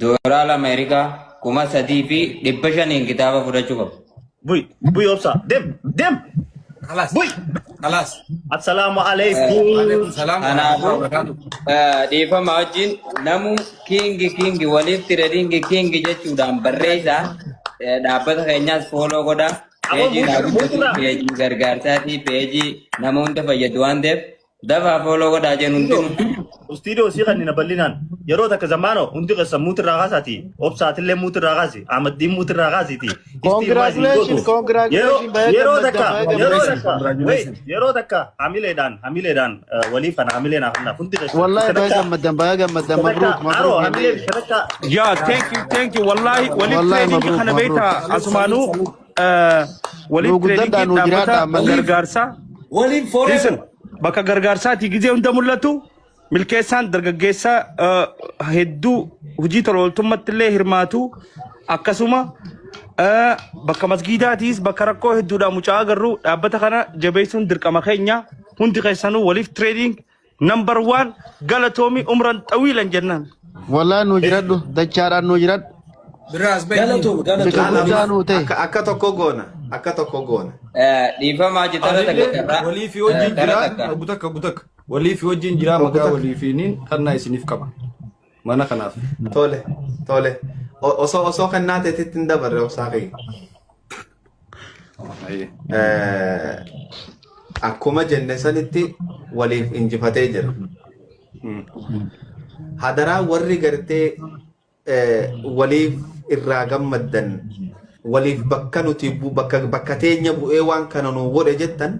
دورال أمريكا كما سدي في دبشان كتابة فرجوكم بوي أبصر دم خلاص بوي خلاص السلام عليكم وعليكم السلام أنا ورحمة الله أبو وبركاته. ديفا ماجين نمو كينج وليف تريدينج كينج جتشو دام بريزا دابت خينياس فولو كودا بيجي نابوتو بيجي غرغارتاتي بيجي نمونت فيدوان ديف دفا فولو كودا جنونتون استوديو سيغني نبلينان يرو تك زمانو انت قسم موت الرغاساتي أبصر اللي موت الرغاسي أحمد دين موت الرغاسيتي Congratulations. يرو تك عميل دان وليف أنا عميل أنا كنت والله باقي مدام مبروك يا ثانك يو والله وليد تريننج خنا بيتا اسمانو وليد تريننج دابتا غرغارسا وليد فوريفر listen baka gargaarsaati gizee hunda mul'atu milkeessaan dargaggeessa hedduu hojii tololtummaatti illee hirmaatu akkasuma bakka masgiidaatiis bakka rakkoo hedduudha mucaa agarru dhaabbata kana jabeessuun dirqama keenya hundi keessanuu waliif trading number 1 galatoomi umran xawiilan jennaan والله نوجرد دچارا نوجرد براس بيني akka tokko goona ديفا ماجي ترى تكرا ولي في وجه جرا بوتك ولي في وجه جرا مكا ولي فينين خنا يسنيف كما ما انا خناف tole osoo kannaateetitti hin dabarre obsaaqii akkuma jenne sanitti waliif injifatee jira hadaraa warri gartee waliif irraa gammaddan waliif bakka nuti bakka teenya bu'ee waan kana nu godhe jettan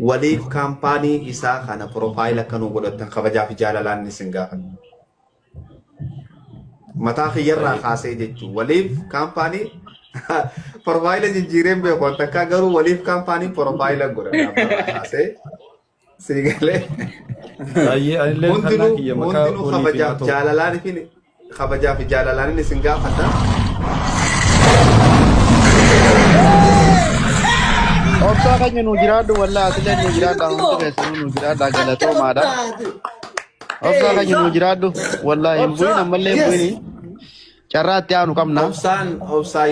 waliif kaampaanii isaa kana profaayila akka nu godhattan kabajaa fi jaalalaan isin gaafan mataa kiyyarraa kaasee jechuun waliif kaampaanii profaayila jijjiireen beekoon takka garuu waliif kaampaanii profaayila godhatan kaasee siigalee hundinuu kabajaa fi jaalalaan isin gaafatan أبصر كأنه نوجرد والله أصله نوجرد هم تكسرون نوجرد أقلتهم هذا أبصر كأنه نوجرد والله يبوي نملة يبوي شرات يا نكمل obsaan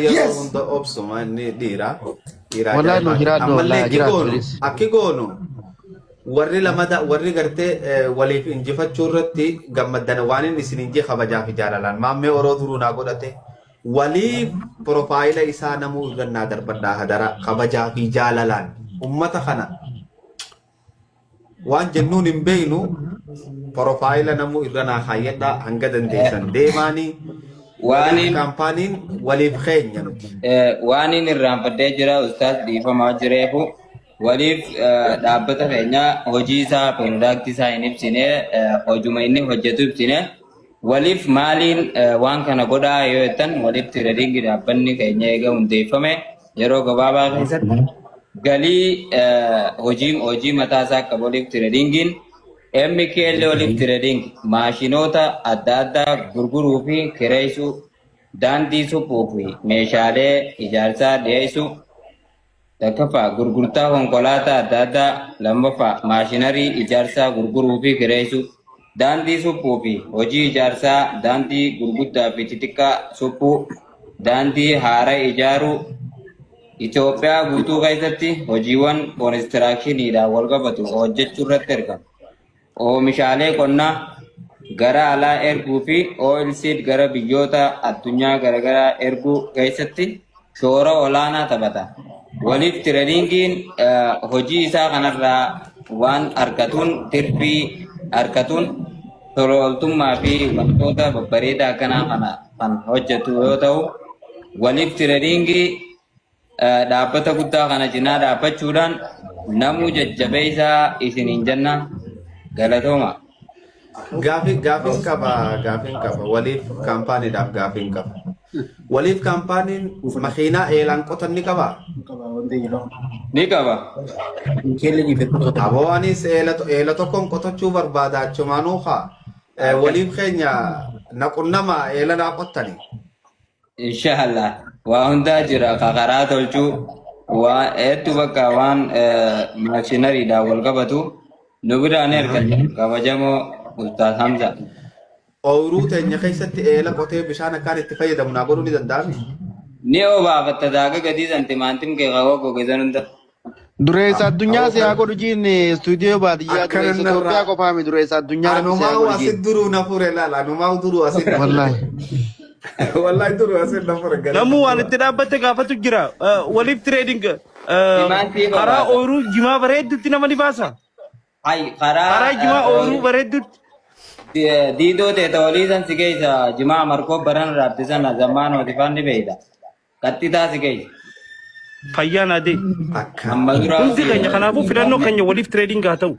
yeroo hunda obsuma inni dhiira والله نوجرد والله جراد akki goono warri gartee waliif injifachuu irratti gammaddan waan inni isin injii kabajaa fi jaalalaan maammee oroo duruu naa godhate waliif profaayila isaa namuu gannaa darbadhaa hadara kabajaa fi jaalalaan ummata kana waan jennuun hin beeynu profaayila namuu irra naa kaayyadhaa hanga dandeessan deemaanii waaniin kaampaaniin waliif keenya nuti waaniin irraanfadhee jira ustaas dhiifamaa jireefu waliif dhaabbata keenya hojii isaa piroodaaktii isaa hin ibsine hojuma inni hojjetu ibsine waliif maaliin waan kana godhaa yoo jettan waliif tireedingi dhaabbanni keenya eega hundeeffame yeroo gabaabaa keessatti galii hojii mataa isaa akka waliif tireedingiin MKL waliif tireeding maashinoota adda addaa gurguruu fi kireessuu daandii suphuu fi meeshaalee ijaarsaa dhiyeessuu takkaffaa gurgurtaa konkolaataa adda addaa lammaffaa maashinarii ijaarsaa gurguruu fi kireessuu daandii suphuu fi hojii ijaarsaa daandii gurguddaa fi xixiqqaa suphuu daandii haaraa ijaaruu Itoophiyaa guutuu keessatti hojiiwwan koonistiraakshiniidhaan wal qabatu hojjechuu irratti argama. Oomishaalee qonnaa gara alaa erguu fi oilseed gara biyyoota addunyaa garaagaraa erguu keessatti shoora olaanaa taphata. Waliif tireedingiin hojii isaa kanarraa waan argatuun tirfii argatuun tolooltummaa fi wantoota babbareedaa akkanaa kana kan hojjetu yoo ta'u waliif tireedingii dhaabbata guddaa kana cinaa dhaabbachuudhaan namuu jajjabeessaa isiniin jenna galatooma. Gaafin qaba waliif kaampaaniidhaaf gaafin qaba. Waliif kaampaaniin makiinaa eelaan qotan ni qabaa? Ni qaba. Aboo anis eela tokkoon qotachuu barbaada achumaanuu haa waliif keenya naqunnama eela naa qottani. Inshallah waa hundaa jira karaa tolchuu waa hedduu bakka waan maashinariidhaan wal qabatu nu biraan erga kabajamoo Ustaaz Hamza. Ooyiruu teenya keessatti eela qotee bishaan akkaan itti fayyadamu naa godhuu ni danda'ami. Ni obaafatta daaga gadii santimaantiin kee qawwa gogeessan hunda. Dureessa addunyaa si haa godhu jiin istuudiyoo baadiyyaa dureessa Itoophiyaa qofaa mi dureessa addunyaa Anumaa asit duruu na fure laala anumaa duruu asit. Wallahi. Wallahi duruu asit na fure gala. Namu waan itti dhaabbate gaafatu jira. Waliif trading karaa ooyiruu jimaa bareedduutti nama ni baasa. Hai karaa jimaa ooyiruu bareedduutti. Diidoo teeta waliisan si keessa jimaa markoo baran raabbisan zammaan otifaan ni beeyda. Kattitaa si keessa. Fayyaan adee. Amma duraa Hundi keenya kanaafuu filannoo keenya waliif trading haa ta'u.